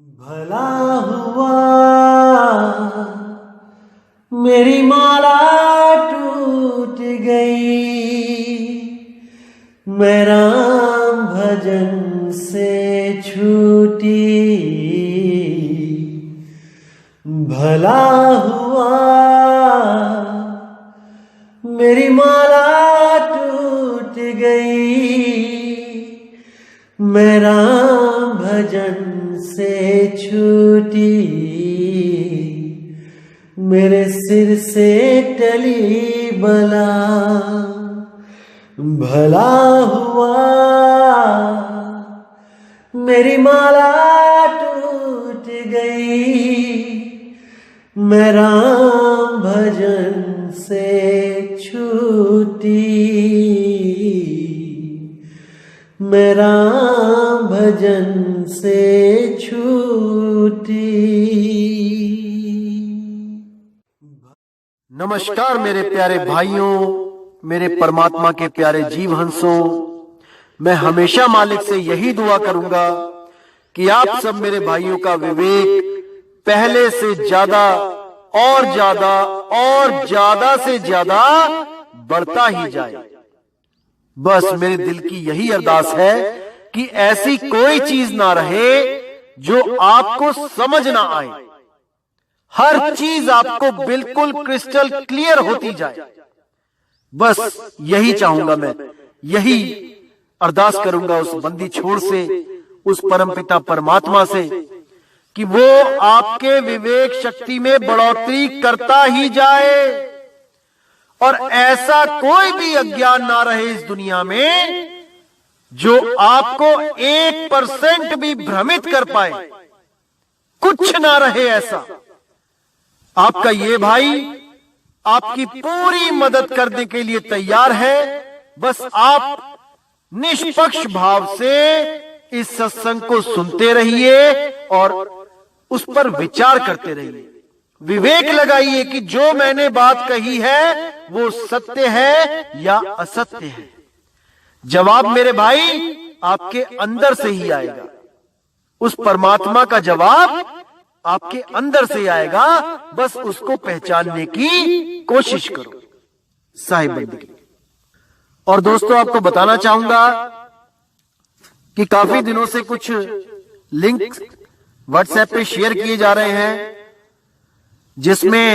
भला हुआ मेरी माला टूट गई, मैं राम भजन से छूटी। भला हुआ मेरी माला टूट गई, मैं राम भजन से छूटी। मेरे सिर से टली बला, भला हुआ मेरी माला टूट गई, मैं राम भजन से छूटी। मैं राम भजन से छूटी। नमस्कार मेरे प्यारे भाइयों, मेरे परमात्मा के प्यारे जीव हंसों। मैं हमेशा मालिक से यही दुआ करूंगा कि आप सब मेरे भाइयों का विवेक पहले से ज्यादा और ज्यादा और ज्यादा से ज्यादा बढ़ता ही जाए। बस मेरे दिल की यही अरदास है कि ऐसी कोई चीज ना रहे जो आपको समझ ना आए। हर चीज आपको बिल्कुल क्रिस्टल क्लियर होती जाए। बस यही चाहूंगा मैं, यही अरदास करूंगा उस बंदी छोड़ से, उस परमपिता परमात्मा से कि वो आपके विवेक शक्ति में बढ़ोतरी करता ही जाए और ऐसा कोई भी अज्ञान ना रहे इस दुनिया में जो आपको 1% भी भ्रमित कर पाए। कुछ ना रहे ऐसा। आपका ये भाई आपकी पूरी मदद करने के लिए तैयार है। बस आप निष्पक्ष भाव से इस सत्संग को सुनते रहिए और उस पर विचार करते रहिए। विवेक लगाइए कि जो मैंने बात कही है वो सत्य है या असत्य है। जवाब मेरे भाई आपके अंदर से ही आएगा। उस परमात्मा का जवाब आपके अंदर से आएगा। बस उसको पहचानने की कोशिश करो। साहिब बंदगी। और दोस्तों, आपको बताना चाहूंगा कि काफी दिनों से कुछ लिंक व्हाट्सएप पे शेयर किए जा रहे हैं जिसमें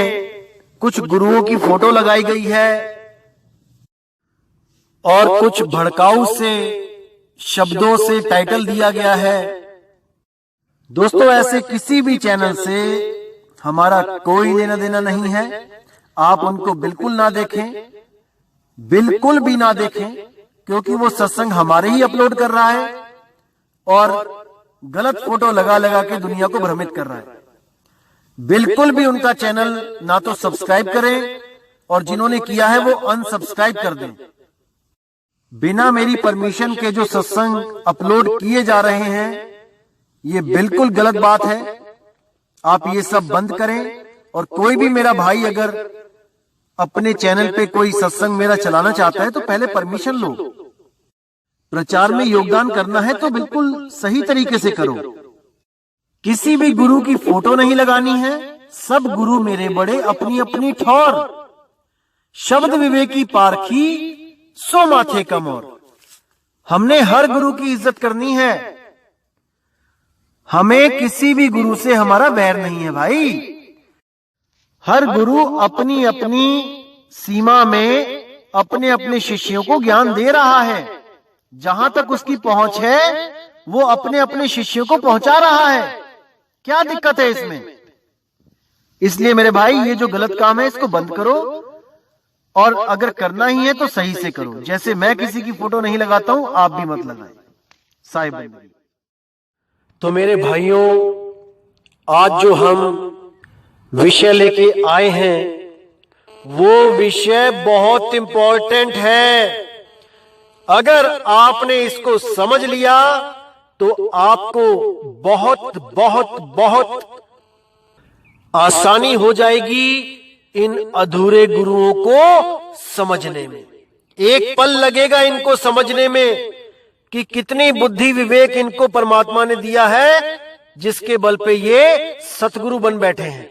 कुछ गुरुओं की फोटो लगाई गई है और कुछ भड़काऊ से शब्दों से टाइटल दिया गया है। दोस्तों, ऐसे किसी भी चैनल से हमारा कोई लेना देना नहीं है। आप उनको बिल्कुल ना देखें, बिल्कुल भी ना देखें, क्योंकि वो सत्संग हमारे ही अपलोड कर रहा है और गलत फोटो लगा लगा के दुनिया को भ्रमित कर रहा है। बिल्कुल भी उनका चैनल ना तो सब्सक्राइब करें और जिन्होंने किया है वो अनसब्सक्राइब कर दें। बिना मेरी परमिशन के जो सत्संग अपलोड किए जा रहे हैं ये बिल्कुल गलत बात है। आप ये सब बंद करें। और कोई भी मेरा भाई अगर अपने चैनल पे कोई सत्संग मेरा चलाना चाहता है तो पहले परमिशन लो। प्रचार में योगदान करना है तो बिल्कुल सही तरीके से करो। किसी भी गुरु की फोटो नहीं लगानी है। सब गुरु मेरे बड़े अपनी अपनी ठौर। शब्द विवेकी पारखी सो माथे कम और। हमने हर गुरु की इज्जत करनी है। हमें किसी भी गुरु से हमारा वैर नहीं है भाई। हर गुरु अपनी अपनी सीमा में अपने अपने शिष्यों को ज्ञान दे रहा है। जहां तक उसकी पहुंच है वो अपने अपने शिष्यों को पहुंचा रहा है। क्या दिक्कत है इसमें? इसलिए मेरे भाई ये जो गलत काम है इसको बंद करो और अगर करना ही है तो सही से करो। जैसे मैं किसी की फोटो नहीं लगाता हूं, आप भी मत लगाएं। साहिब। तो मेरे भाइयों, आज जो हम विषय लेके आए हैं वो विषय बहुत इंपॉर्टेंट है। अगर आपने इसको समझ लिया तो आपको बहुत बहुत बहुत आसानी हो जाएगी इन अधूरे गुरुओं को समझने में। एक पल लगेगा इनको समझने में कि कितनी बुद्धि विवेक इनको परमात्मा ने दिया है जिसके बल पे ये सतगुरु बन बैठे हैं।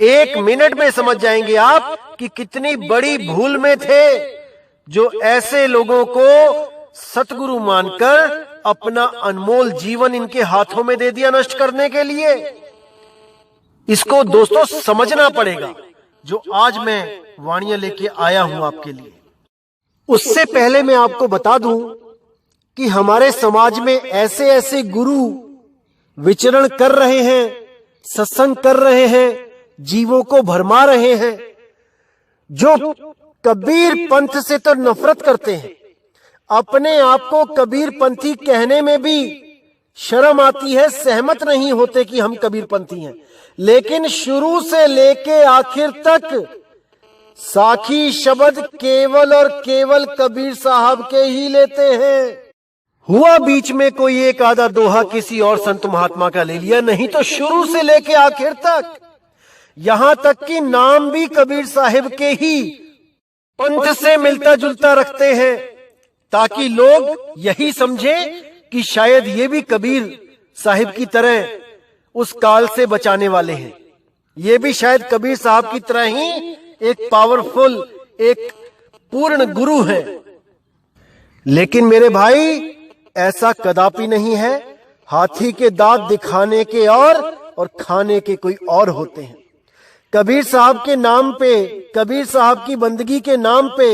1 मिनट में समझ जाएंगे आप कि कितनी बड़ी भूल में थे जो ऐसे लोगों को सतगुरु मानकर अपना अनमोल जीवन इनके हाथों में दे दिया नष्ट करने के लिए। इसको दोस्तों समझना पड़ेगा जो आज मैं वाणियां लेके आया हूं आपके लिए। उससे पहले मैं आपको बता दूं कि हमारे समाज में ऐसे ऐसे गुरु विचरण कर रहे हैं, सत्संग कर रहे हैं, जीवों को भरमा रहे हैं, जो कबीर पंथ से तो नफरत करते हैं। अपने आप को कबीर पंथी कहने में भी शर्म आती है, सहमत नहीं होते कि हम कबीर पंथी हैं, लेकिन शुरू से लेके आखिर तक साखी शब्द केवल और केवल कबीर साहब के ही लेते हैं। हुआ बीच में कोई एक आधा दोहा किसी और संत महात्मा का ले लिया, नहीं तो शुरू से लेके आखिर तक, यहां तक कि नाम भी कबीर साहिब के ही पंथ से मिलता जुलता रखते हैं, ताकि लोग यही समझे कि शायद ये भी कबीर साहिब की तरह उस काल से बचाने वाले हैं, ये भी शायद कबीर साहब की तरह ही एक पावरफुल, एक पूर्ण गुरु है। लेकिन मेरे भाई ऐसा कदापि नहीं है। हाथी के दांत दिखाने के और खाने के कोई और होते हैं। कबीर साहब के नाम पे, कबीर साहब की बंदगी के नाम पे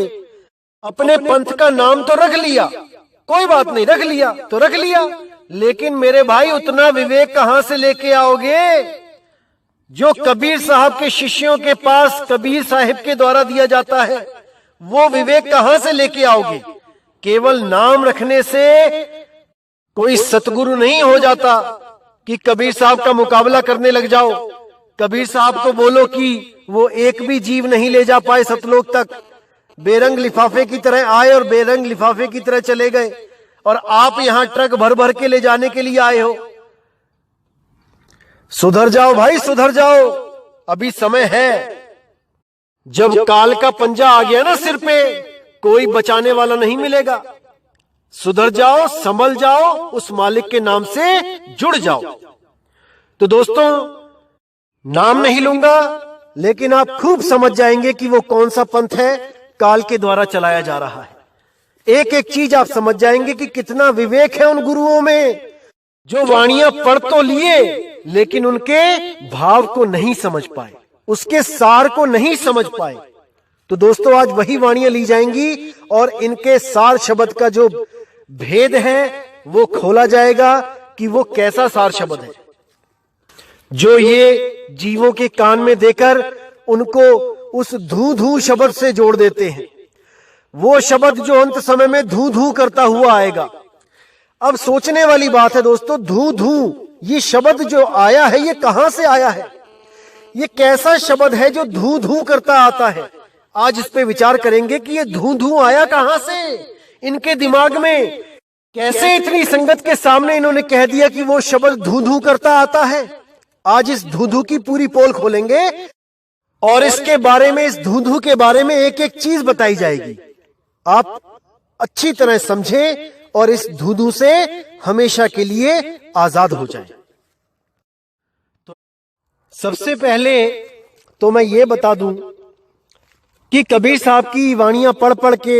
अपने पंथ का नाम तो रख लिया, कोई बात नहीं, रख लिया तो रख लिया, लेकिन मेरे भाई उतना विवेक कहां से लेके आओगे जो कबीर साहब के शिष्यों के पास कबीर साहिब के द्वारा दिया जाता है? वो विवेक कहां से लेके आओगे? केवल नाम रखने से कोई सतगुरु नहीं हो जाता कि कबीर साहब का मुकाबला करने लग जाओ। कबीर साहब को बोलो कि वो एक भी जीव नहीं ले जा पाए सतलोक तक, बेरंग लिफाफे की तरह आए और बेरंग लिफाफे की तरह चले गए, और आप यहां ट्रक भर भर के ले जाने के लिए आए हो। सुधर जाओ भाई, सुधर जाओ, अभी समय है। जब काल का पंजा आ गया ना सिर पे, कोई बचाने वाला नहीं मिलेगा। सुधर जाओ, संभल जाओ, उस मालिक के नाम से जुड़ जाओ। तो दोस्तों, नाम नहीं लूंगा, लेकिन आप खूब समझ जाएंगे कि वो कौन सा पंथ है काल के द्वारा चलाया जा रहा है। एक एक चीज आप समझ जाएंगे कि कितना विवेक है उन गुरुओं में, जो वाणियां पढ़ तो लिए लेकिन उनके भाव को नहीं समझ पाए, उसके सार को नहीं समझ पाए। तो दोस्तों, आज वही वाणियां ली जाएंगी और इनके सार शब्द का जो भेद है वो खोला जाएगा कि वो कैसा सार शब्द है जो ये जीवों के कान में देकर उनको उस धू धू शब्द से जोड़ देते हैं। वो शब्द जो अंत समय में धू धू करता हुआ आएगा। अब सोचने वाली बात है दोस्तों, धू धू ये शब्द जो आया है ये कहां से आया है? ये कैसा शब्द है जो धू धू करता आता है? आज इस पे विचार करेंगे कि ये धू धू आया कहां से इनके दिमाग में, कैसे इतनी संगत के सामने इन्होंने कह दिया कि वो शब्द धू धू करता आता है। आज इस धू धू की पूरी पोल खोलेंगे और इसके बारे में, इस धू धू के बारे में एक एक चीज बताई जाएगी। आप अच्छी तरह समझें और इस धू धू से हमेशा के लिए आजाद हो जाएं। तो सबसे पहले तो मैं ये बता दूं कि कबीर साहब की वाणियां पढ़ पढ़ के,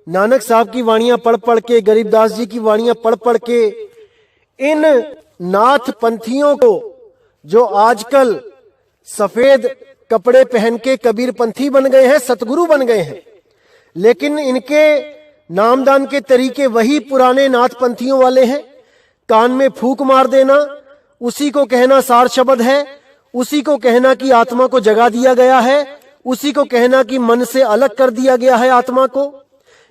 नानक साहब की वाणियां पढ़ पढ़ के, गरीबदास जी की वाणियां पढ़ पढ़ के, इन नाथ पंथियों को जो आजकल सफेद कपड़े पहन के कबीर पंथी बन गए हैं, सतगुरु बन गए हैं, लेकिन इनके नामदान के तरीके वही पुराने नाथ पंथियों वाले हैं। कान में फूंक मार देना, उसी को कहना सार शब्द है, उसी को कहना कि आत्मा को जगा दिया गया है, उसी को कहना कि मन से अलग कर दिया गया है आत्मा को।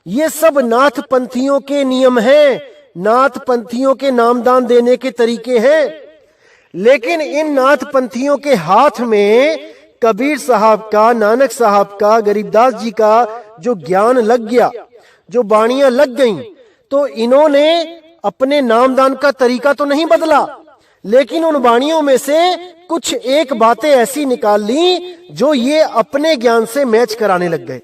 ये सब नाथ पंथियों के नियम हैं, नाथ पंथियों के नामदान देने के तरीके हैं। लेकिन इन नाथ पंथियों के हाथ में कबीर साहब का, नानक साहब का, गरीबदास जी का जो ज्ञान लग गया, जो बाणियां लग गईं, तो इन्होंने अपने नामदान का तरीका तो नहीं बदला, लेकिन उन बाणियों में से कुछ एक बातें ऐसी निकाल ली जो ये अपने ज्ञान से मैच कराने लग गए,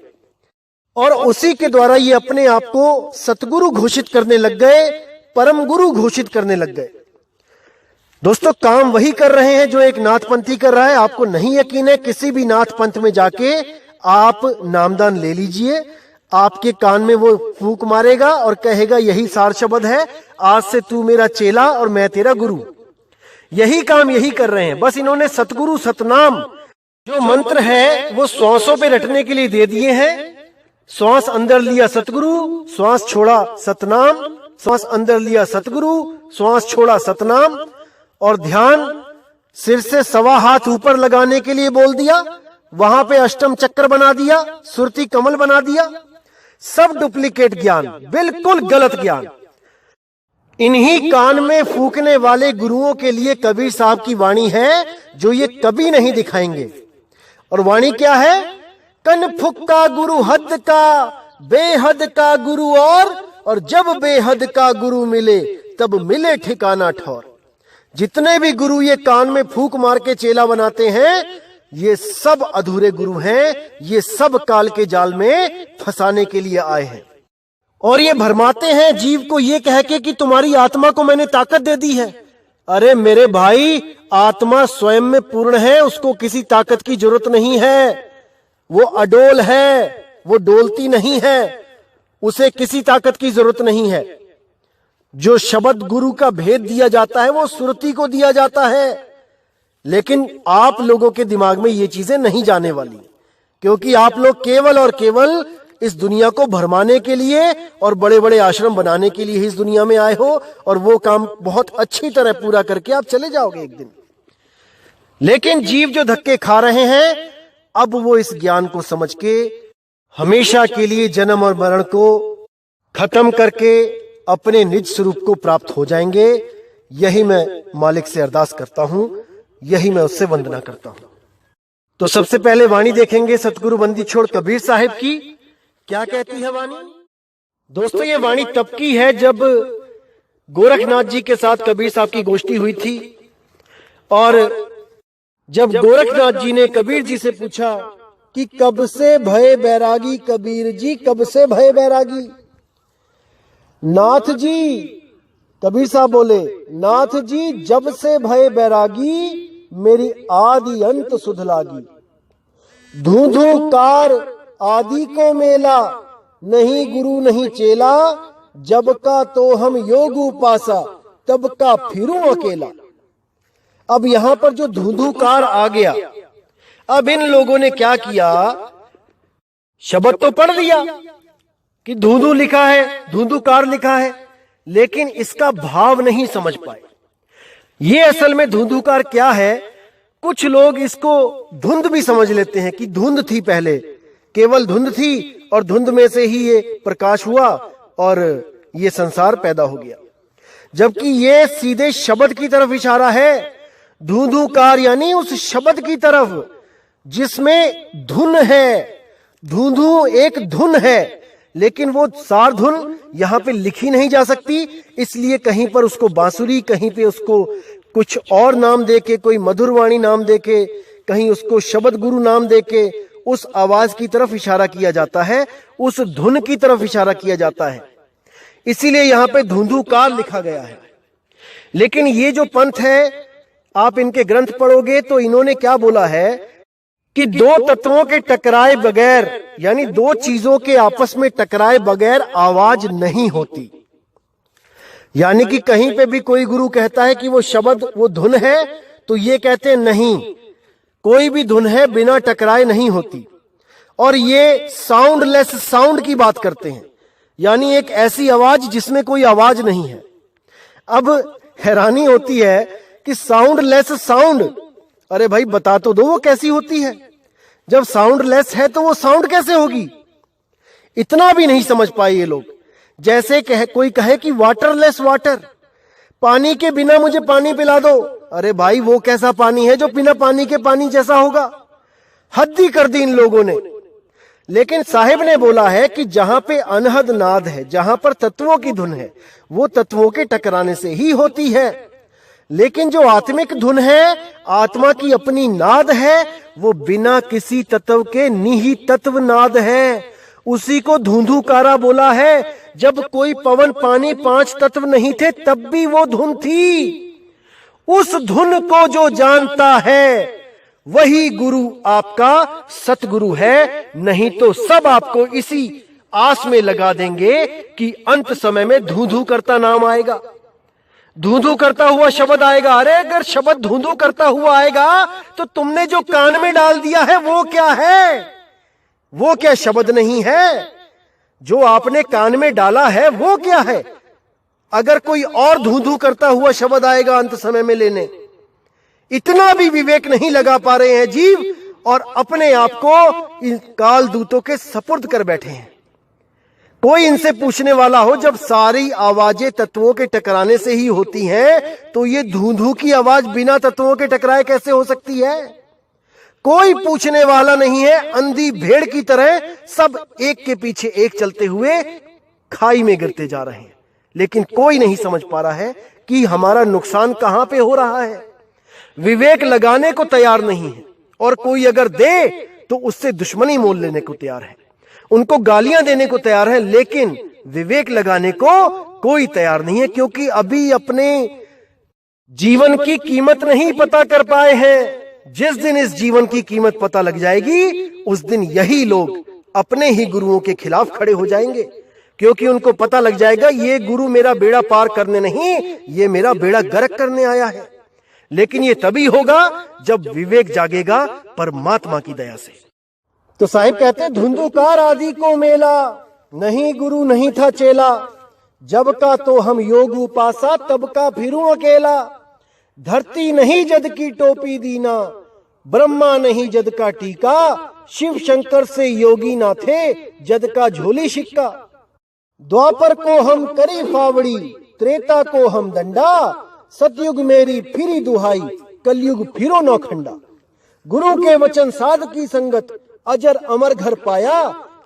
और उसी के द्वारा ये अपने आप को सतगुरु घोषित करने लग गए, परम गुरु घोषित करने लग गए। दोस्तों, काम वही कर रहे हैं जो एक नाथपंथी कर रहा है। आपको नहीं यकीन है, किसी भी नाथ पंथ में जाके आप नामदान ले लीजिए, आपके कान में वो फूंक मारेगा और कहेगा यही सार शब्द है, आज से तू मेरा चेला और मैं तेरा गुरु। यही काम यही कर रहे हैं। बस इन्होंने सतगुरु सतनाम जो मंत्र है वो श्वासों पे रटने के लिए दे दिए हैं। श्वास अंदर लिया सतगुरु, श्वास छोड़ा सतनाम, श्वास अंदर लिया सतगुरु, श्वास छोड़ा सतनाम, और ध्यान सिर से 1.25 हाथ ऊपर लगाने के लिए बोल दिया, वहां पे अष्टम चक्र बना दिया, सुरती कमल बना दिया। सब डुप्लीकेट ज्ञान, बिल्कुल गलत ज्ञान। इन्हीं कान में फूकने वाले गुरुओं के लिए कबीर साहब की वाणी है जो ये कभी नहीं दिखाएंगे। और वाणी क्या है? कन फुक्का गुरु हद का, बेहद का गुरु और जब बेहद का गुरु मिले तब मिले ठिकाना ठौर। जितने भी गुरु ये कान में फूंक मार के चेला बनाते हैं, ये सब अधूरे गुरु हैं। ये सब काल के जाल में फंसाने के लिए आए हैं। और ये भरमाते हैं जीव को ये कह के कि तुम्हारी आत्मा को मैंने ताकत दे दी है। अरे मेरे भाई, आत्मा स्वयं में पूर्ण है, उसको किसी ताकत की जरूरत नहीं है। वो अडोल है, वो डोलती नहीं है, उसे किसी ताकत की जरूरत नहीं है। जो शब्द गुरु का भेद दिया जाता है वो सुरती को दिया जाता है। लेकिन आप लोगों के दिमाग में ये चीजें नहीं जाने वाली, क्योंकि आप लोग केवल और केवल इस दुनिया को भरमाने के लिए और बड़े बड़े आश्रम बनाने के लिए ही इस दुनिया में आए हो, और वो काम बहुत अच्छी तरह पूरा करके आप चले जाओगे एक दिन। लेकिन जीव जो धक्के खा रहे हैं, अब वो इस ज्ञान को समझ के हमेशा के लिए जन्म और मरण को खत्म करके अपने निज स्वरूप को प्राप्त हो जाएंगे। यही मैं मालिक से अरदास करता हूं, यही मैं उससे वंदना करता हूं। तो सबसे पहले वाणी देखेंगे सतगुरु बंदी छोड़ कबीर साहिब की। क्या कहती है वाणी? दोस्तों, ये वाणी तब की है जब गोरखनाथ जी के साथ कबीर साहब की गोष्ठी हुई थी। और जब गोरखनाथ जी ने कबीर जी से पूछा कि कब से भय बैरागी कबीर जी, कब से भय बैरागी? नाथ जी, कबीर साहब बोले, नाथ जी जब से भय बैरागी मेरी आदि अंत सुध लागी। धूधू कार आदि को मेला, नहीं गुरु नहीं चेला, जब का तो हम योग उपासा, तब का फिरूं अकेला। अब यहां पर जो धूधूकार आ गया, अब इन लोगों ने क्या किया? शब्द तो पढ़ लिया कि धूधू लिखा है, धूधूकार लिखा है, लेकिन इसका भाव नहीं समझ पाए। ये असल में धूधूकार क्या है? कुछ लोग इसको धुंध भी समझ लेते हैं कि धुंध थी, पहले केवल धुंध थी और धुंध में से ही ये प्रकाश हुआ और ये संसार पैदा हो गया। जबकि ये सीधे शब्द की तरफ इशारा है। धूधूकार यानी उस शब्द की तरफ जिसमें धुन है। धूधू एक धुन है, लेकिन वो सार धुन यहां पे लिखी नहीं जा सकती, इसलिए कहीं पर उसको बांसुरी, कहीं पे उसको कुछ और नाम देके, कोई मधुरवाणी नाम देके, कहीं उसको शब्द गुरु नाम देके उस आवाज की तरफ इशारा किया जाता है, उस धुन की तरफ इशारा किया जाता है। इसीलिए यहां पे धूधूकार लिखा गया है। लेकिन ये जो पंथ है, आप इनके ग्रंथ पढ़ोगे तो इन्होंने क्या बोला है कि दो तत्वों के टकराए बगैर, यानी दो चीजों के आपस में टकराए बगैर आवाज नहीं होती। यानी कि कहीं पे भी कोई गुरु कहता है कि वो शब्द, वो धुन है, तो ये कहते हैं नहीं, कोई भी धुन है बिना टकराए नहीं होती। और ये साउंडलेस साउंड की बात करते हैं, यानी एक ऐसी आवाज जिसमें कोई आवाज नहीं है। अब हैरानी होती है कि साउंडलेस साउंड, अरे भाई बता तो दो वो कैसी होती है? जब साउंडलेस है तो वो साउंड कैसे होगी? इतना भी नहीं समझ पाए ये लोग। जैसे कोई कहे कि वाटरलेस वाटर, पानी के बिना मुझे पानी पिला दो। अरे भाई वो कैसा पानी है जो बिना पानी के पानी जैसा होगा? हद ही कर दी इन लोगों ने। लेकिन साहिब ने बोला है कि जहां पे अनहद नाद है, जहां पर तत्वों की धुन है, वो तत्वों के टकराने से ही होती है। लेकिन जो आत्मिक धुन है, आत्मा की अपनी नाद है, वो बिना किसी तत्व के निही तत्व नाद है। उसी को धूधूकारा बोला है। जब कोई पवन पानी 5 तत्व नहीं थे तब भी वो धुन थी। उस धुन को जो जानता है वही गुरु आपका सतगुरु है, नहीं तो सब आपको इसी आस में लगा देंगे कि अंत समय में धू धू करता नाम आएगा, धू धू करता हुआ शब्द आएगा। अरे अगर शब्द धू धू करता हुआ आएगा तो तुमने जो कान में डाल दिया है वो क्या है? वो क्या शब्द नहीं है? जो आपने कान में डाला है वो क्या है? अगर कोई और धू धू करता हुआ शब्द आएगा अंत समय में लेने, इतना भी विवेक नहीं लगा पा रहे हैं जीव और अपने आप को इन काल दूतों के सपुर्द कर बैठे हैं। कोई इनसे पूछने वाला हो, जब सारी आवाजें तत्वों के टकराने से ही होती हैं, तो ये धू धू की आवाज बिना तत्वों के टकराए कैसे हो सकती है? कोई पूछने वाला नहीं है। अंधी भेड़ की तरह सब एक के पीछे एक चलते हुए खाई में गिरते जा रहे हैं, लेकिन कोई नहीं समझ पा रहा है कि हमारा नुकसान कहां पे हो रहा है। विवेक लगाने को तैयार नहीं है, और कोई अगर दे तो उससे दुश्मनी मोल लेने को तैयार है, उनको गालियां देने को तैयार है, लेकिन विवेक लगाने को कोई तैयार नहीं है, क्योंकि अभी अपने जीवन की कीमत नहीं पता कर पाए हैं। जिस दिन इस जीवन की कीमत पता लग जाएगी, उस दिन यही लोग अपने ही गुरुओं के खिलाफ खड़े हो जाएंगे, क्योंकि उनको पता लग जाएगा ये गुरु मेरा बेड़ा पार करने नहीं, ये मेरा बेड़ा गर्क करने आया है। लेकिन ये तभी होगा जब विवेक जागेगा परमात्मा की दया से। तो साहिब कहते हैं, धुंधुकार आदि को मेला, नहीं गुरु नहीं था चेला, जब का तो हम योग उपासा, तब का फिरूं अकेला। धरती नहीं जद की टोपी दीना, ब्रह्मा नहीं जद का टीका, शिव शंकर से योगी ना थे, जद का झोली शिक्का। द्वापर को हम करी फावड़ी, त्रेता को हम दंडा, सतयुग मेरी फिरी दुहाई, कलयुग फिरो नौखंडा। गुरु के वचन साध की संगत, अजर अमर घर पाया,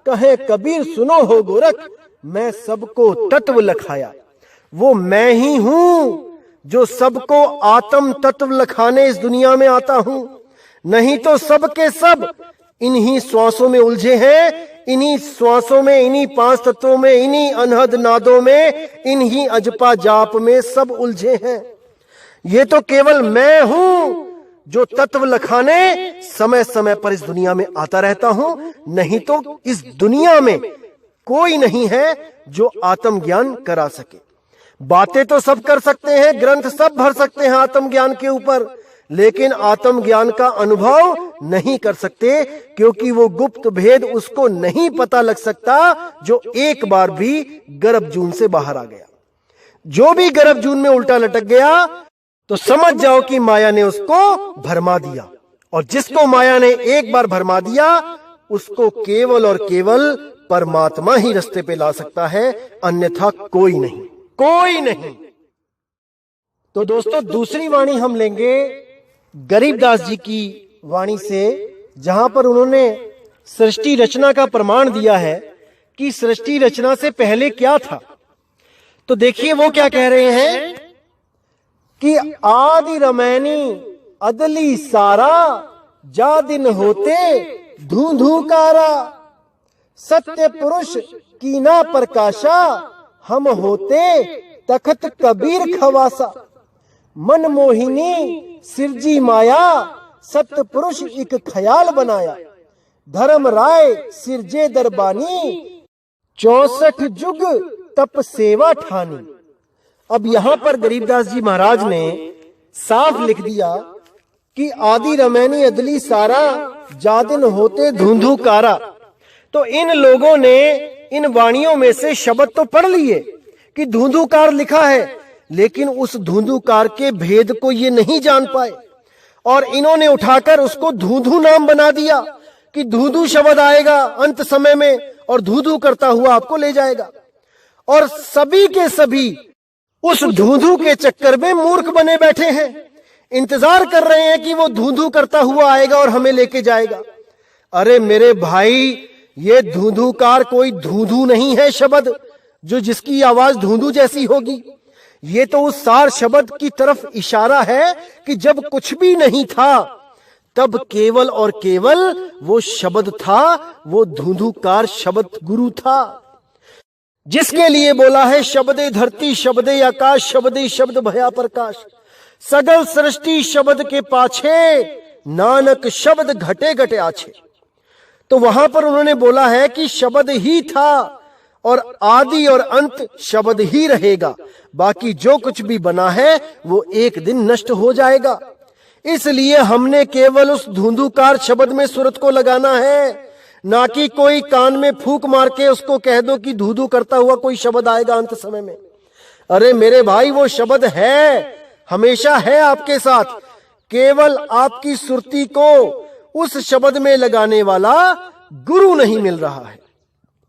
कहे कबीर सुनो हो गोरख, मैं सबको तत्व लखाया। वो मैं ही हूं जो सबको आत्म तत्व लखाने इस दुनिया में आता हूं, नहीं तो सब के सब इन्हीं श्वासों में उलझे हैं, इन्हीं श्वासों में, इन्हीं पांच तत्वों में, इन्हीं अनहद नादों में, इन्हीं अजपा जाप में सब उलझे हैं। ये तो केवल मैं हूं जो तत्व लखाने समय समय पर इस दुनिया में आता रहता हूं, नहीं तो इस दुनिया में कोई नहीं है जो आत्मज्ञान करा सके। बातें तो सब कर सकते हैं, ग्रंथ सब भर सकते हैं आत्मज्ञान के ऊपर, लेकिन आत्मज्ञान का अनुभव नहीं कर सकते, क्योंकि वो गुप्त भेद उसको नहीं पता लग सकता जो एक बार भी गर्भ जून से बाहर आ गया। जो भी गर्भ जून में उल्टा लटक गया तो समझ जाओ कि माया ने उसको भरमा दिया, और जिसको माया ने एक बार भरमा दिया उसको केवल और केवल परमात्मा ही रास्ते पे ला सकता है, अन्यथा कोई नहीं, कोई नहीं। तो दोस्तों, दूसरी वाणी हम लेंगे गरीबदास जी की वाणी से, जहां पर उन्होंने सृष्टि रचना का प्रमाण दिया है कि सृष्टि रचना से पहले क्या था। तो देखिए वो क्या कह रहे हैं कि आदि रमैनी अदली सारा, जा दिन होते धू धूकारा, सत्य पुरुष कीना प्रकाशा, हम होते तखत कबीर खवासा। मन मोहिनी सिरजी माया, सत्य पुरुष एक ख्याल बनाया, धर्म राय सिरजे दरबानी, 64 जुग तप सेवा ठानी। अब यहां पर गरीबदास जी महाराज ने साफ लिख दिया कि आदि रमैनी अदली सारा, जादिन होते धुंधुकारा। तो इन लोगों ने इन वाणियों में से शब्द तो पढ़ लिए कि धुंधुकार लिखा है, लेकिन उस धुंधुकार के भेद को ये नहीं जान पाए, और इन्होंने उठाकर उसको धूधू नाम बना दिया कि धूधू शब्द आएगा अंत समय में और धूधू करता हुआ आपको ले जाएगा। और सभी के सभी उस धूधू के चक्कर में मूर्ख बने बैठे हैं, इंतजार कर रहे हैं कि वो धूधू करता हुआ आएगा और हमें लेके जाएगा। अरे मेरे भाई, ये धूधूकार कोई धूधू नहीं है शब्द जो जिसकी आवाज धूधू जैसी होगी। ये तो उस सार शब्द की तरफ इशारा है कि जब कुछ भी नहीं था तब केवल और केवल वो शब्द था, वो धूधूकार शब्द गुरु था, जिसके लिए बोला है शब्दे धरती शब्दे आकाश, शब्दे शब्द भया प्रकाश। सगल सृष्टि शब्द के पाछे, नानक शब्द घटे घटे आछे। तो वहां पर उन्होंने बोला है कि शब्द ही था और आदि और अंत शब्द ही रहेगा, बाकी जो कुछ भी बना है वो एक दिन नष्ट हो जाएगा। इसलिए हमने केवल उस धुंधुकार शब्द में सुरत को लगाना है, ना कि कोई कान में फूंक मार के उसको कह दो कि धूधू करता हुआ कोई शब्द आएगा अंत समय में। अरे मेरे भाई, वो शब्द है, हमेशा है आपके साथ, केवल आपकी सुरती को उस शब्द में लगाने वाला गुरु नहीं मिल रहा है।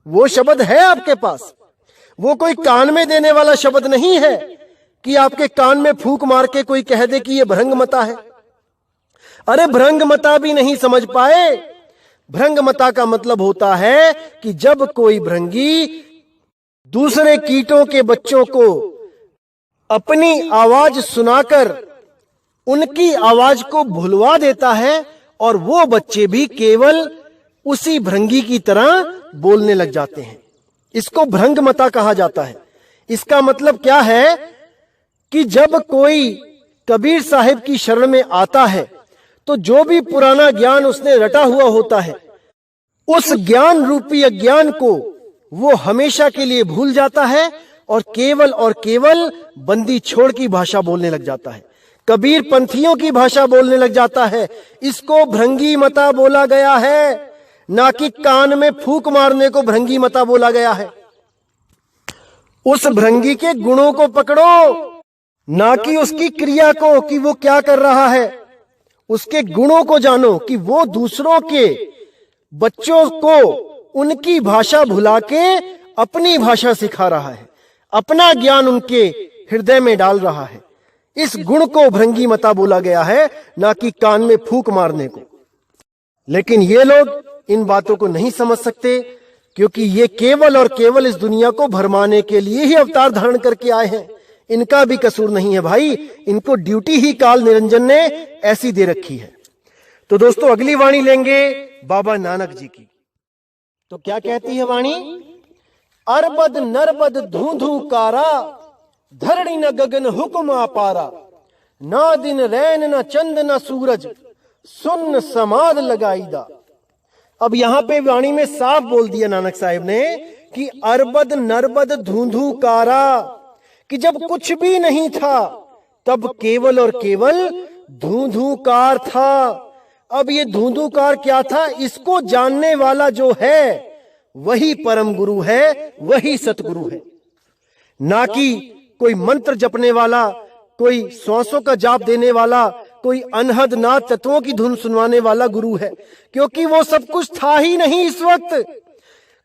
वो शब्द है आपके पास, वो कोई कान में देने वाला शब्द नहीं है कि आपके कान में फूंक मार के कोई कह दे कि ये भृंगमता है। अरे भृंगमता भी नहीं समझ पाए। भृंगमता का मतलब होता है कि जब कोई भृंगी दूसरे कीटों के बच्चों को अपनी आवाज सुनाकर उनकी आवाज को भुलवा देता है और वो बच्चे भी केवल उसी भृंगी की तरह बोलने लग जाते हैं। इसको भृंगमता कहा जाता है। इसका मतलब क्या है कि जब कोई कबीर साहिब की शरण में आता है तो जो भी पुराना ज्ञान उसने रटा हुआ होता है, उस ज्ञान रूपी अज्ञान को वो हमेशा के लिए भूल जाता है और केवल बंदी छोड़ की भाषा बोलने लग जाता है, कबीर पंथियों की भाषा बोलने लग जाता है। इसको भृंगी मता बोला गया है, ना कि कान में फूंक मारने को भृंगी मता बोला गया है। उस भृंगी के गुणों को पकड़ो, ना कि उसकी क्रिया को कि वो क्या कर रहा है। उसके गुणों को जानो कि वो दूसरों के बच्चों को उनकी भाषा भुला के अपनी भाषा सिखा रहा है, अपना ज्ञान उनके हृदय में डाल रहा है। इस गुण को भृंगी मता बोला गया है, ना कि कान में फूंक मारने को। लेकिन ये लोग इन बातों को नहीं समझ सकते, क्योंकि ये केवल और केवल इस दुनिया को भरमाने के लिए ही अवतार धारण करके आए हैं। इनका भी कसूर नहीं है भाई, इनको ड्यूटी ही काल निरंजन ने ऐसी दे रखी है। तो दोस्तों, अगली वाणी लेंगे बाबा नानक जी की। तो क्या कहती है वाणी? अरबद नरबद धूधू कारा, धरणी न गगन हुक्म अपारा, ना दिन रैन न चंद न सूरज, सुन्न समाद लगाईदा। अब यहां पे वाणी में साफ बोल दिया नानक साहिब ने कि अरबद नरबद धूधू कारा, कि जब कुछ भी नहीं था तब केवल और केवल धूधूकार था। अब ये धूधूकार क्या था, इसको जानने वाला जो है वही परम गुरु है, वही सतगुरु है, ना कि कोई मंत्र जपने वाला, कोई श्वासों का जाप देने वाला, कोई अनहद नाद तत्वों की धुन सुनवाने वाला गुरु है। क्योंकि वो सब कुछ था ही नहीं, इस वक्त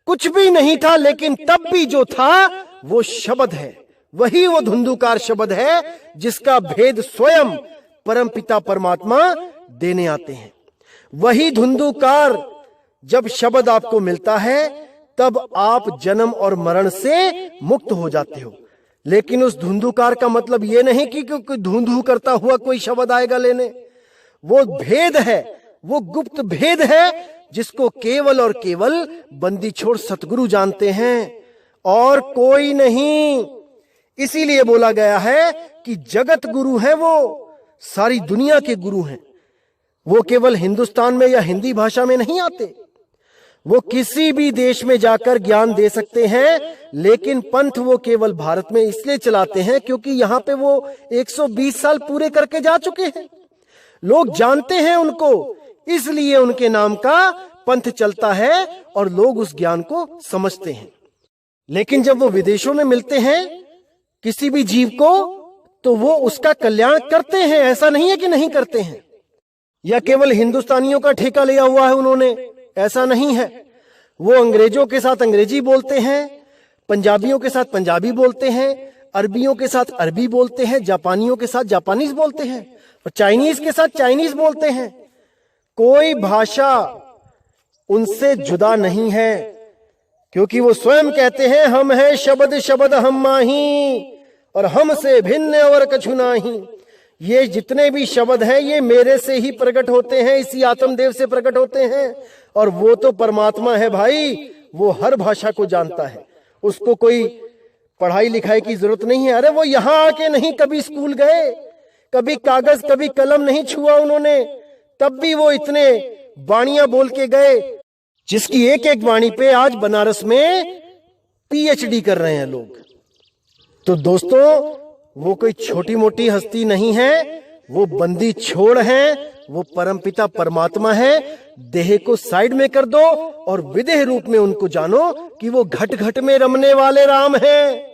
कुछ भी नहीं था, लेकिन तब भी जो था वो शब्द है, वही वो धुंधुकार शब्द है जिसका भेद स्वयं परमपिता परमात्मा देने आते हैं। वही धुंधुकार जब शब्द आपको मिलता है तब आप जन्म और मरण से मुक्त हो जाते हो। लेकिन उस धुंधुकार का मतलब ये नहीं कि कोई धुंधु करता हुआ कोई शब्द आएगा लेने। वो भेद है, वो गुप्त भेद है जिसको केवल और केवल बंदी छोड़ सतगुरु जानते हैं और कोई नहीं। इसीलिए बोला गया है कि जगत गुरु है, वो सारी दुनिया के गुरु हैं। वो केवल हिंदुस्तान में या हिंदी भाषा में नहीं आते, वो किसी भी देश में जाकर ज्ञान दे सकते हैं। लेकिन पंथ वो केवल भारत में इसलिए चलाते हैं क्योंकि यहाँ पे वो 120 साल पूरे करके जा चुके हैं। लोग जानते हैं उनको, इसलिए उनके नाम का पंथ चलता है और लोग उस ज्ञान को समझते हैं। लेकिन जब वो विदेशों में मिलते हैं किसी भी जीव को, तो वो उसका कल्याण करते हैं, ऐसा नहीं है कि नहीं करते हैं। या केवल हिंदुस्तानियों का ठेका लिया हुआ है उन्होंने, ऐसा नहीं है। वो अंग्रेजों के साथ अंग्रेजी बोलते हैं, पंजाबियों के साथ पंजाबी बोलते हैं, अरबियों के साथ अरबी बोलते हैं, जापानियों के साथ जापानीज बोलते हैं और चाइनीज के साथ चाइनीज बोलते हैं। कोई भाषा उनसे जुदा नहीं है, क्योंकि वो स्वयं कहते हैं हम हैं शब्द शब्द हम माही और हमसे भिन्न और कछु नाही। ये जितने भी शब्द हैं ये मेरे से ही प्रकट होते हैं, इसी आत्मदेव से प्रकट होते हैं। और वो तो परमात्मा है भाई, वो हर भाषा को जानता है, उसको कोई पढ़ाई लिखाई की जरूरत नहीं है। अरे वो यहां आके नहीं कभी स्कूल गए, कभी कागज कभी कलम नहीं छुआ उन्होंने, तब भी वो इतने वाणियां बोल के गए, जिसकी एक एक वाणी पे आज बनारस में पीएचडी कर रहे हैं लोग। तो दोस्तों, वो कोई छोटी मोटी हस्ती नहीं है, वो बंदी छोड़ है, वो परमपिता परमात्मा है। देह को साइड में कर दो और विदेह रूप में उनको जानो कि वो घट घट में रमने वाले राम हैं।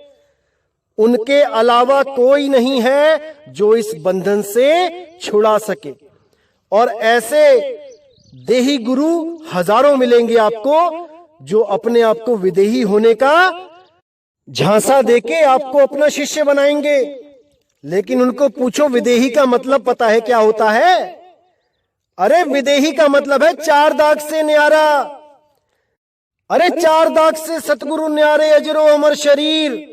उनके अलावा कोई नहीं है जो इस बंधन से छुड़ा सके। और ऐसे देही गुरु हजारों मिलेंगे आपको, जो अपने आप को विदेही होने का झांसा देके आपको अपना शिष्य बनाएंगे। लेकिन उनको पूछो, विदेही का मतलब पता है क्या होता है? अरे विदेही का मतलब है 4 दाग से न्यारा। अरे 4 दाग से सतगुरु न्यारे अजरो अमर शरीर,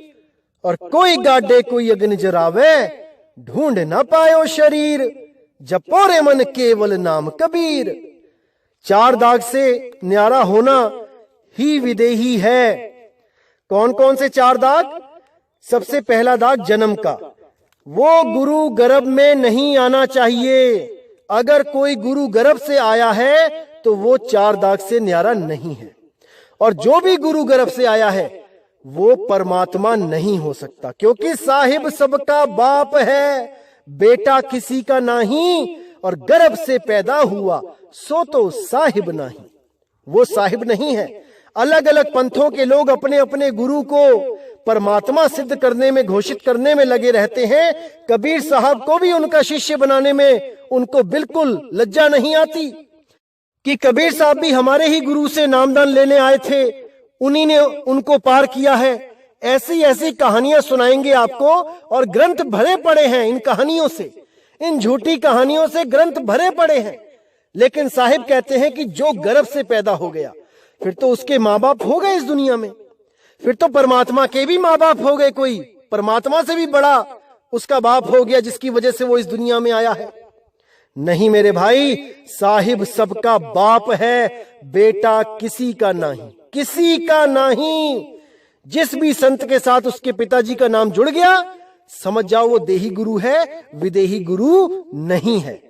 और कोई गाडे कोई अग्नि जरावे, ढूंढ ना पायो शरीर, जपो रे मन केवल नाम कबीर। 4 दाग से न्यारा होना ही विदेही है। कौन कौन से 4 दाग? सबसे पहला दाग जन्म का, वो गुरु गर्भ में नहीं आना चाहिए। अगर कोई गुरु गर्भ से आया है तो वो 4 दाग से न्यारा नहीं है। और जो भी गुरु गर्भ से आया है वो परमात्मा नहीं हो सकता, क्योंकि साहिब सबका बाप है, बेटा किसी का नहीं, और गर्भ से पैदा हुआ सो तो साहिब नहीं। वो साहिब नहीं है। अलग अलग पंथों के लोग अपने अपने गुरु को परमात्मा सिद्ध करने में, घोषित करने में लगे रहते हैं। कबीर साहब को भी उनका शिष्य बनाने में उनको बिल्कुल लज्जा नहीं आती कि कबीर साहब भी हमारे ही गुरु से नामदान लेने आए थे, उन्हीं ने उनको पार किया है। ऐसी ऐसी कहानियां सुनाएंगे आपको, और ग्रंथ भरे पड़े हैं इन कहानियों से, इन झूठी कहानियों से ग्रंथ भरे पड़े हैं। लेकिन साहिब कहते हैं कि जो गर्भ से पैदा हो गया, फिर तो उसके माँ बाप हो गए इस दुनिया में, फिर तो परमात्मा के भी माँ बाप हो गए, कोई परमात्मा से भी बड़ा उसका बाप हो गया जिसकी वजह से वो इस दुनिया में आया है। नहीं मेरे भाई, साहिब सबका बाप है, बेटा किसी का नहीं, किसी का नहीं। जिस भी संत के साथ उसके पिताजी का नाम जुड़ गया, समझ जाओ वो देही गुरु है, विदेही गुरु नहीं है।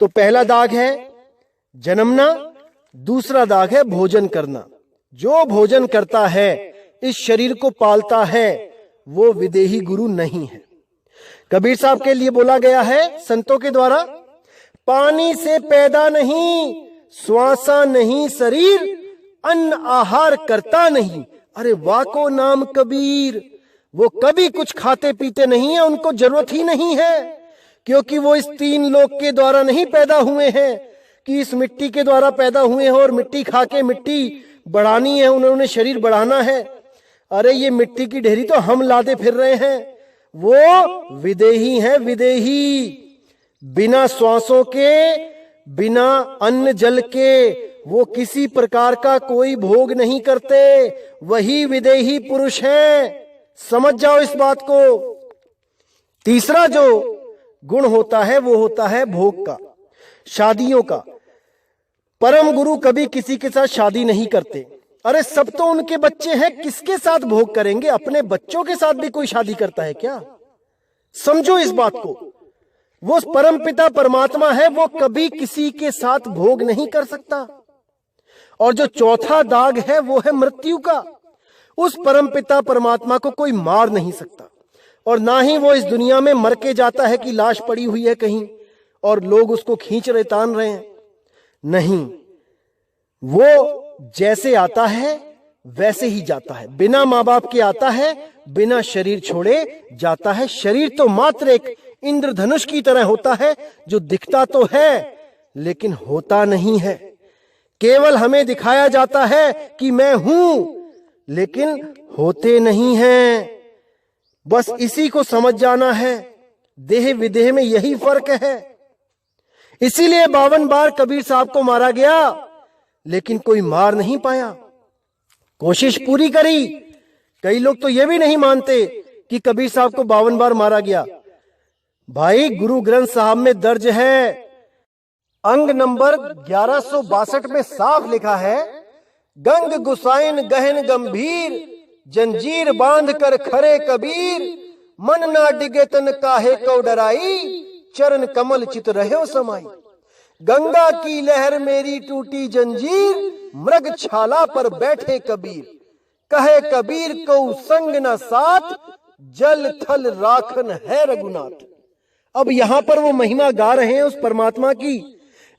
तो पहला दाग है जन्मना, दूसरा दाग है भोजन करना। जो भोजन करता है, इस शरीर को पालता है, वो विदेही गुरु नहीं है। कबीर साहब के लिए बोला गया है संतों के द्वारा, पानी से पैदा नहीं, श्वासा नहीं शरीर, अन्न आहार करता नहीं, अरे वाको नाम कबीर। वो कभी कुछ खाते पीते नहीं है, उनको जरूरत ही नहीं है, क्योंकि वो इस 3 लोक के द्वारा नहीं पैदा हुए हैं कि इस मिट्टी के द्वारा पैदा हुए हैं और मिट्टी खा के मिट्टी बढ़ानी है, उन्होंने शरीर बढ़ाना है। अरे ये मिट्टी की ढेरी तो हम लादे फिर रहे हैं। वो विदेही हैं, विदेही। बिना श्वासों के, बिना अन्न जल के वो किसी प्रकार का कोई भोग नहीं करते, वही विदेही पुरुष हैं। समझ जाओ इस बात को। तीसरा जो गुण होता है वो होता है भोग का, शादियों का। परम गुरु कभी किसी के साथ शादी नहीं करते। अरे सब तो उनके बच्चे हैं, किसके साथ भोग करेंगे? अपने बच्चों के साथ भी कोई शादी करता है क्या? समझो इस बात को। वो परम पिता परमात्मा है, वो कभी किसी के साथ भोग नहीं कर सकता। और जो चौथा दाग है वो है मृत्यु का। उस परम पिता परमात्मा को कोई मार नहीं सकता, और ना ही वो इस दुनिया में मर के जाता है कि लाश पड़ी हुई है कहीं और लोग उसको खींच रहे, तान रहे हैं। नहीं, वो जैसे आता है वैसे ही जाता है। बिना माँ बाप के आता है, बिना शरीर छोड़े जाता है। शरीर तो मात्र एक इंद्रधनुष की तरह होता है, जो दिखता तो है लेकिन होता नहीं है। केवल हमें दिखाया जाता है कि मैं हूं, लेकिन होते नहीं हैं। बस इसी को समझ जाना है। देह विदेह में यही फर्क है। इसीलिए 52 बार कबीर साहब को मारा गया, लेकिन कोई मार नहीं पाया। कोशिश पूरी करी। कई लोग तो यह भी नहीं मानते कि कबीर साहब को 52 बार मारा गया। भाई, गुरु ग्रंथ साहब में दर्ज है, अंग नंबर 1162 में साफ लिखा है, गंग गुसाइन गहन गंभीर, जंजीर बांध कर खरे कबीर, मन ना डिगे तन काहे को डराई, चरण कमल चित रहे समाई। गंगा की लहर मेरी टूटी जंजीर, मृग छाला पर बैठे कबीर। कहे कबीर को संग न साथ, जल थल राखन है रघुनाथ। अब यहां पर वो महिमा गा रहे हैं उस परमात्मा की,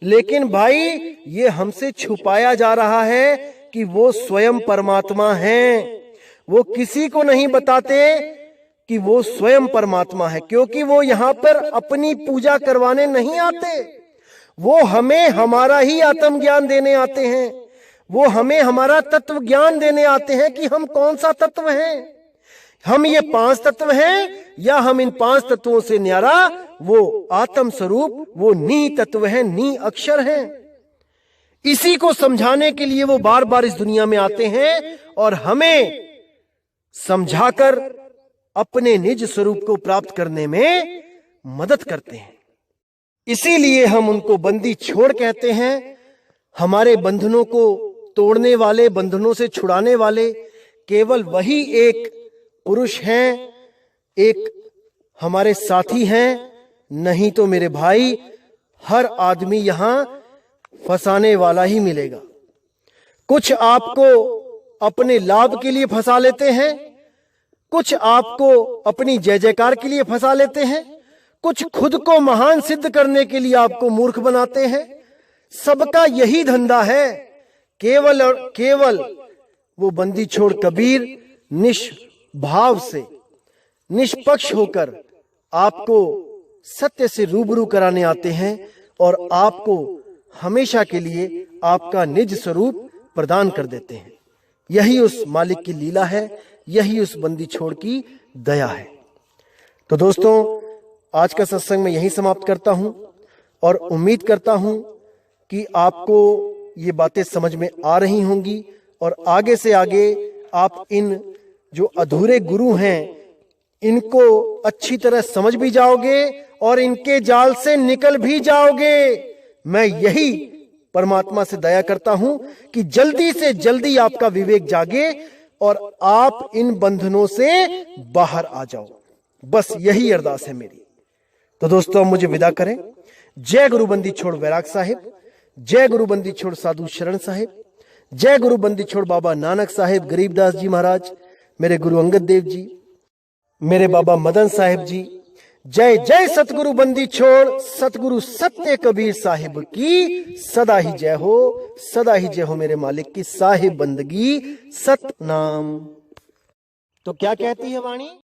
लेकिन भाई ये हमसे छुपाया जा रहा है कि वो स्वयं परमात्मा हैं। वो किसी को नहीं बताते कि वो स्वयं परमात्मा है, क्योंकि वो यहां पर अपनी पूजा करवाने नहीं आते। वो हमें हमारा ही आत्मज्ञान देने आते हैं। वो हमें हमारा तत्व ज्ञान देने आते हैं कि हम कौन सा तत्व हैं। हम ये 5 तत्व हैं या हम इन 5 तत्वों से न्यारा वो आत्म स्वरूप, वो नी तत्व है, नी अक्षर है। इसी को समझाने के लिए वो बार बार इस दुनिया में आते हैं और हमें समझाकर अपने निज स्वरूप को प्राप्त करने में मदद करते हैं। इसीलिए हम उनको बंदी छोड़ कहते हैं। हमारे बंधनों को तोड़ने वाले, बंधनों से छुड़ाने वाले केवल वही एक पुरुष हैं, एक हमारे साथी हैं। नहीं तो मेरे भाई हर आदमी यहां फंसाने वाला ही मिलेगा। कुछ आपको अपने लाभ के लिए फंसा लेते हैं, कुछ आपको अपनी जय जयकार के लिए फंसा लेते हैं, कुछ खुद को महान सिद्ध करने के लिए आपको मूर्ख बनाते हैं। सबका यही धंधा है। केवल और केवल वो बंदी छोड़ कबीर निष्भाव से, निष्पक्ष होकर आपको सत्य से रूबरू कराने आते हैं और आपको हमेशा के लिए आपका निज स्वरूप प्रदान कर देते हैं। यही उस मालिक की लीला है, यही उस बंदी छोड़ की दया है। तो दोस्तों, आज का सत्संग मैं यहीं समाप्त करता हूं और उम्मीद करता हूं कि आपको ये बातें समझ में आ रही होंगी और आगे से आगे आप इन जो अधूरे गुरु हैं इनको अच्छी तरह समझ भी जाओगे और इनके जाल से निकल भी जाओगे। मैं यही परमात्मा से दया करता हूं कि जल्दी से जल्दी आपका विवेक जागे और आप इन बंधनों से बाहर आ जाओ। बस यही अरदास है मेरी। तो दोस्तों, अब मुझे विदा करें। जय गुरु बंदी छोड़ वैराग साहिब, जय गुरु बंदी छोड़ साधु शरण साहिब, जय गुरु बंदी छोड़ बाबा नानक साहिब, गरीबदास जी महाराज, मेरे गुरु अंगद देव जी, मेरे बाबा मदन साहिब जी। जय जय सतगुरु बंदी छोड़ सतगुरु सत्य कबीर साहिब की सदा ही जय हो, सदा ही जय हो मेरे मालिक की साहिब बंदगी सतनाम। तो क्या कहती है वाणी?